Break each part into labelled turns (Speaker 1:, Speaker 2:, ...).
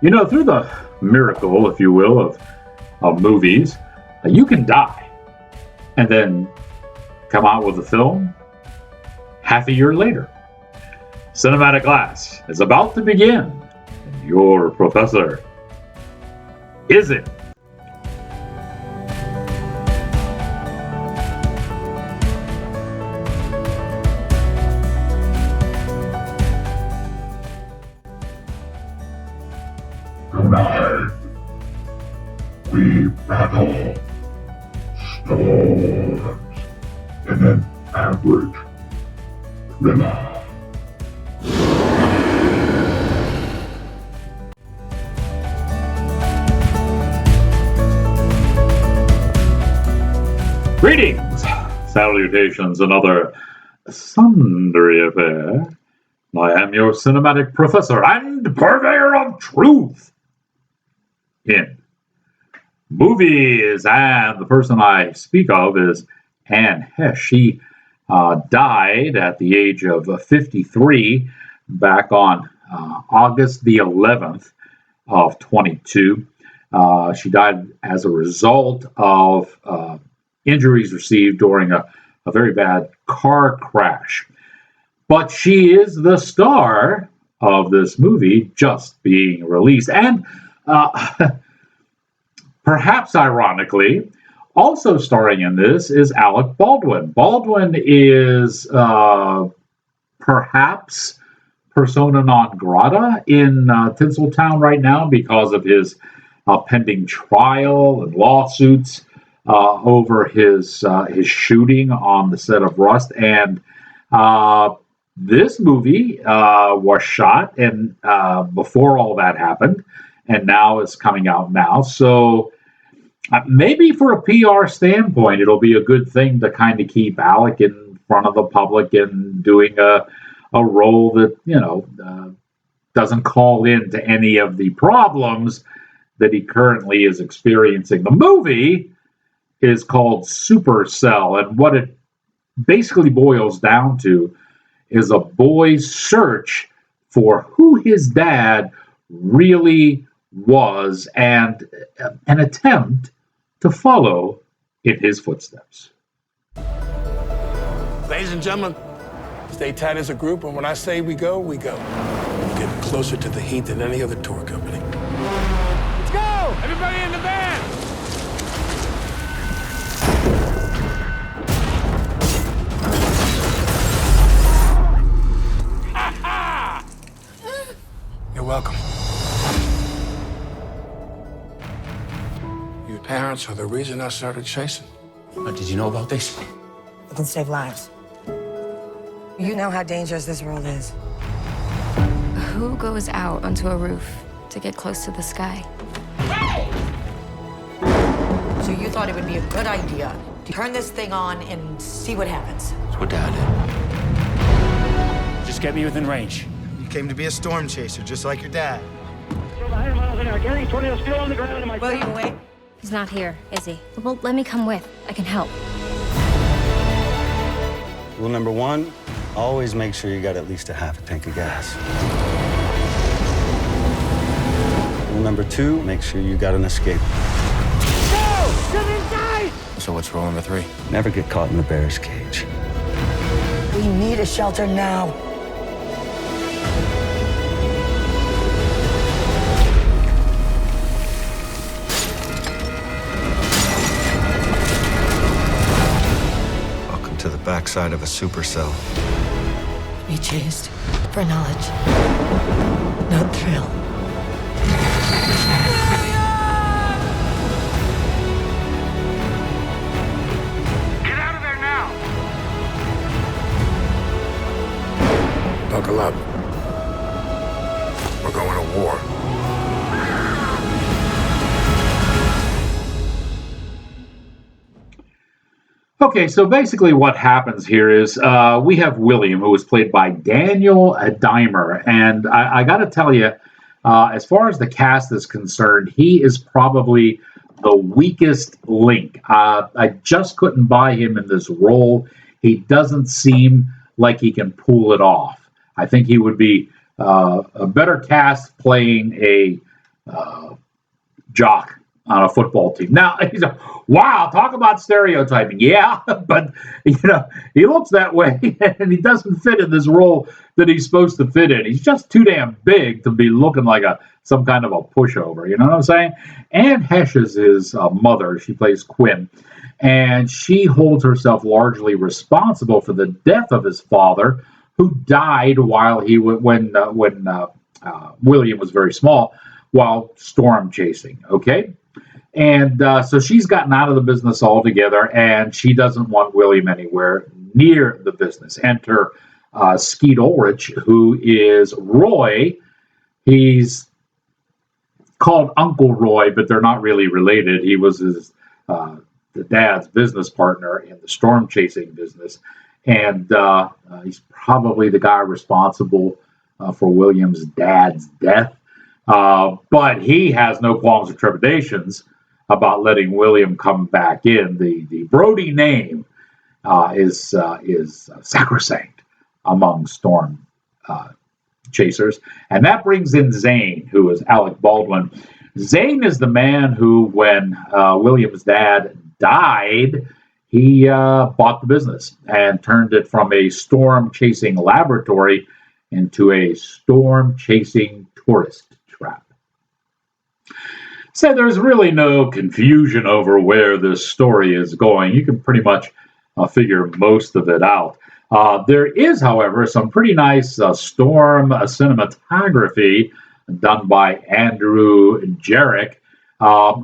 Speaker 1: You know, through the miracle, if you will, of movies, you can die and then come out with a film half a year later. Cinematic class is about to begin, and your professor is it.
Speaker 2: Tonight, we battle storms in an average thriller.
Speaker 1: Greetings, salutations, and other sundry affair. I am your cinematic professor and purveyor of truth in movies. And the person I speak of is Anne Hesh. She died at the age of 53 back on August the 11th of 22. She died as a result of injuries received during a very bad car crash. But she is the star of this movie just being released. And perhaps ironically, also starring in this is Alec Baldwin. Baldwin is perhaps persona non grata in Tinseltown right now because of his pending trial and lawsuits over his shooting on the set of Rust. And this movie was shot and before all that happened, and now it's coming out now. So maybe for a PR standpoint, it'll be a good thing to kind of keep Alec in front of the public and doing a role that, doesn't call into any of the problems that he currently is experiencing. The movie is called Supercell, and what it basically boils down to is a boy's search for who his dad really was and an attempt to follow in his footsteps.
Speaker 3: Ladies and gentlemen, stay tight as a group, and when I say we go, we go. We're getting closer to the heat than any other tour company. Let's go! Everybody in the van! You're welcome. Your parents are the reason I started chasing. Did you know about this?
Speaker 4: It can save lives. You know how dangerous this world is.
Speaker 5: Who goes out onto a roof to get close to the sky?
Speaker 4: So you thought it would be a good idea to turn this thing on and see what happens?
Speaker 3: That's what Dad did.
Speaker 6: Just get me within range.
Speaker 7: You came to be a storm chaser, just like your dad.
Speaker 4: William, wait.
Speaker 5: He's not here, is he? Well, let me come with. I can help.
Speaker 8: Rule number one, always make sure you got at least a half a tank of gas. Rule number two, make sure you got an escape.
Speaker 3: So what's rule number three?
Speaker 8: Never get caught in the bear's cage.
Speaker 4: We need a shelter now.
Speaker 8: Welcome to the backside of a supercell.
Speaker 4: Be chased for knowledge, not thrill.
Speaker 3: Get out of there now! Buckle up. We're going to war.
Speaker 1: Okay, so basically what happens here is we have William, who was played by Daniel Dimer, and I got to tell you, as far as the cast is concerned, he is probably the weakest link. I just couldn't buy him in this role. He doesn't seem like he can pull it off. I think he would be a better cast playing a jock on a football team. Now, he's a, wow, talk about stereotyping. Yeah, but he looks that way, and he doesn't fit in this role that he's supposed to fit in. He's just too damn big to be looking like some kind of a pushover. You know what I'm saying? Anne Hesh is his mother. She plays Quinn, and she holds herself largely responsible for the death of his father, who died while when William was very small, while storm chasing. Okay. And so she's gotten out of the business altogether, and she doesn't want William anywhere near the business. Enter Skeet Ulrich, who is Roy. He's called Uncle Roy, but they're not really related. He was his the dad's business partner in the storm chasing business, and he's probably the guy responsible for William's dad's death. But he has no qualms or trepidations about letting William come back in. The Brody name is sacrosanct among storm chasers, and that brings in Zane, who is Alec Baldwin. Zane is the man who, when William's dad died, he bought the business and turned it from a storm chasing laboratory into a storm chasing tourist trap. So there's really no confusion over where this story is going. You can pretty much figure most of it out. There is, however, some pretty nice storm cinematography done by Andrew Jarek.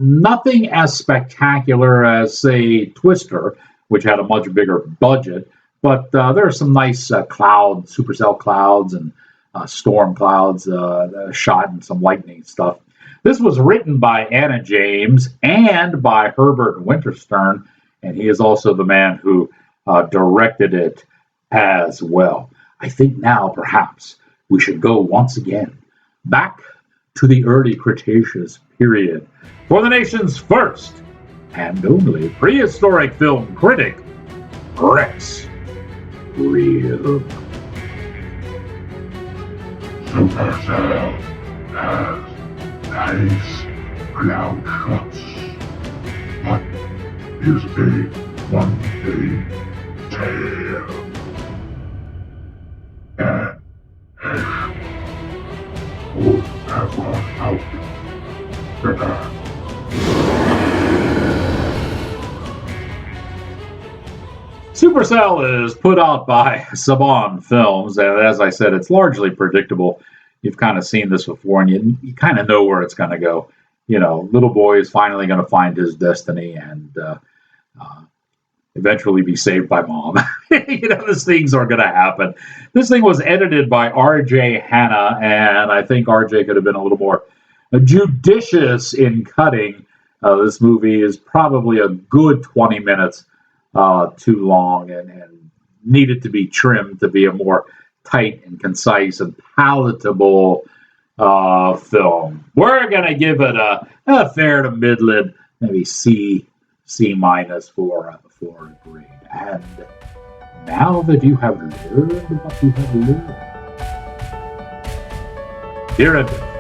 Speaker 1: Nothing as spectacular as, say, Twister, which had a much bigger budget, but there are some nice clouds, supercell clouds, and storm clouds shot in some lightning stuff. This was written by Anna James and by Herbert Winterstern, and he is also the man who directed it as well. I think now, perhaps, we should go once again back to the early Cretaceous period for the nation's first and only prehistoric film critic, Rex Real.
Speaker 2: Supercell has nice cloud shots, but is a one-day tale. And Hesh would have run out the back.
Speaker 1: Supercell is put out by Saban Films, and as I said, it's largely predictable. You've kind of seen this before, and you kind of know where it's going to go. Little boy is finally going to find his destiny and eventually be saved by mom. These things are going to happen. This thing was edited by R.J. Hanna, and I think R.J. could have been a little more judicious in cutting. This movie is probably a good 20 minutes too long and needed to be trimmed to be a more tight and concise and palatable film. We're going to give it a fair to middling, maybe C minus for a grade. And now that you have learned what you have learned, here it is.